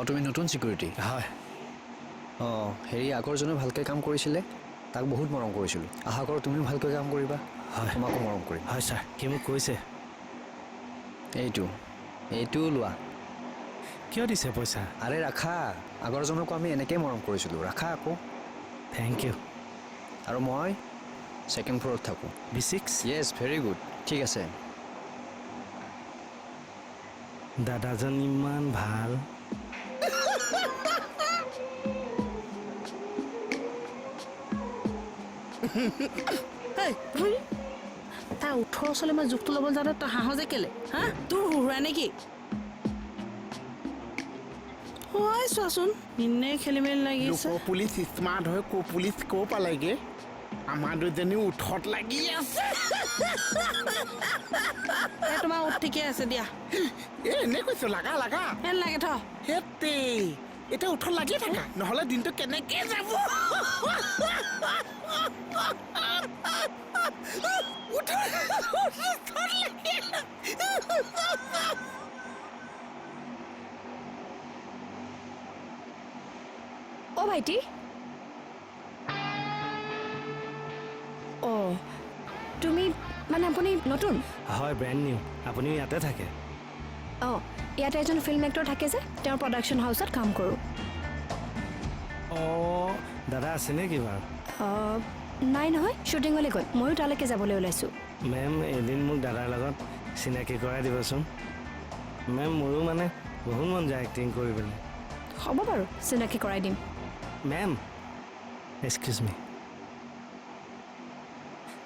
তুমি নতুন সিকিউৰিটি হয় হেৰি আগৰজনে ভালকৈ কাম কৰিছিলে তাক বহুত মৰম কৰিছিলোঁ আশা কৰোঁ তুমিও ভালকৈ কাম কৰিবা হয় তোমাকো মৰম কৰিম হয় ছাৰ কি মোক কৈছে এইটো লোৱা কিয় দিছে পইচা আৰে ৰাখা আগৰজনকো আমি এনেকৈ মৰম কৰিছিলোঁ ৰাখা আকৌ থেংক ইউ আৰু মই ছেকেণ্ড ফ্ল'ৰত থাকোঁ B6 য়েছ ভেৰি গুড ঠিক আছে দাদাজন ইমান ভাল তাৰ 18 চলে মই জোখটো ল'ব যাওঁতে তই হাঁহ যে কেলে হা তোৰ হুৰুৱা নেকি হয় চোৱাচোন ইনে খেলি মেলি লাগিছে পুলিচ স্মাৰ্ট হৈ পুলিচ ক' পালেগে আমাৰ দুজনী উঠত লাগি আছে তোমাৰ উঠ ঠিকে আছে দিয়া এনে কৈছো লাগা লাগা লাগে থ হেতে এতিয়া উঠত লাগি থাকা নহ'লে দিনটো কেনেকে যাব অ ভাইটি অ তুমি মানে আপুনি নতুন হয় ব্ৰেণ্ড নিউ আপুনি ইয়াতে থাকে অঁ ইয়াতে এজন ফিল্ম এক্টৰ থাকে যে তেওঁৰ প্ৰডাকশ্যন হাউচত কাম কৰোঁ অঁ দাদা আছে নেকি বাৰু নাই নহয় শ্বুটিঙলৈ গ'ল ময়ো তালৈকে যাবলৈ ওলাইছোঁ মেম এদিন মোক দাদাৰ লগত চিনাকি কৰাই দিবচোন মেম মোৰো মানে বহুত মন যায় এক্টিং কৰিবলৈ হ'ব বাৰু চিনাকি কৰাই দিম মেম এক্সকিউজ মি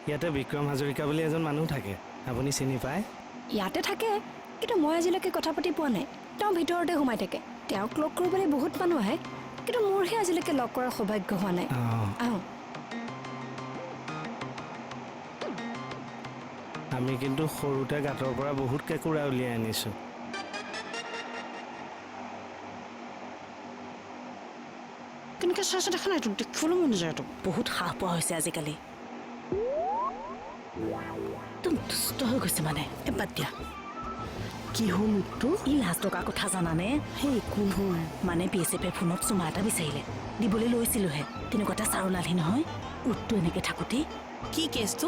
ইয়াতে বিক্ৰম হাজৰিকা বুলি এজন মানুহ থাকে আপুনি চিনি পায় ইয়াতে থাকে কিন্তু মই আজিলৈকে কথা পাতি পোৱা নাই তেওঁ ভিতৰতে সোমাই থাকে তেওঁক লগ কৰিবলৈ বহুত মানুহ আহে কিন্তু মোৰহে আজিলৈকে লগ কৰাৰ সৌভাগ্য হোৱা নাই আহোঁ আমি কিন্তু সৰুতে গাঁতৰ পৰা বহুত কেঁকুৰা উলিয়াই আনিছোঁ কেনেকৈ চাইছে দেখা নাই তোক দেখিবলৈ মন যায় তোক বহুত সাহ পোৱা হৈছে আজিকালি একদম দুষ্ট হৈ গৈছে মানে বাদ দিয়া কি হ'ল তো ই লাজ টকা কথা জানানে সেই কোন হয় মানে BSF ফোনত চুমা এটা বিচাৰিলে দিবলৈ লৈছিলোহে তেনেকুৱা এটা চাউল আলি নহয় উঠটো এনেকৈ থাকোঁতেই কি কেছটো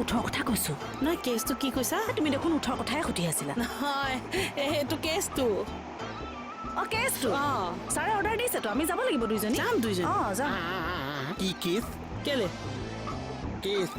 উঠৰ কথা কৈছোঁ নহয় কেছটো কি কৈছা তুমি দেখোন উঠৰ কথাই সুধি আছিলা নহয় এইটো কেছটো অঁ কেছটো অঁ ছাৰে অৰ্ডাৰ দিছেতো আমি যাব লাগিব দুইজনী যাম দুইজনী অঁ যাম কি কেছ কেলে কেছ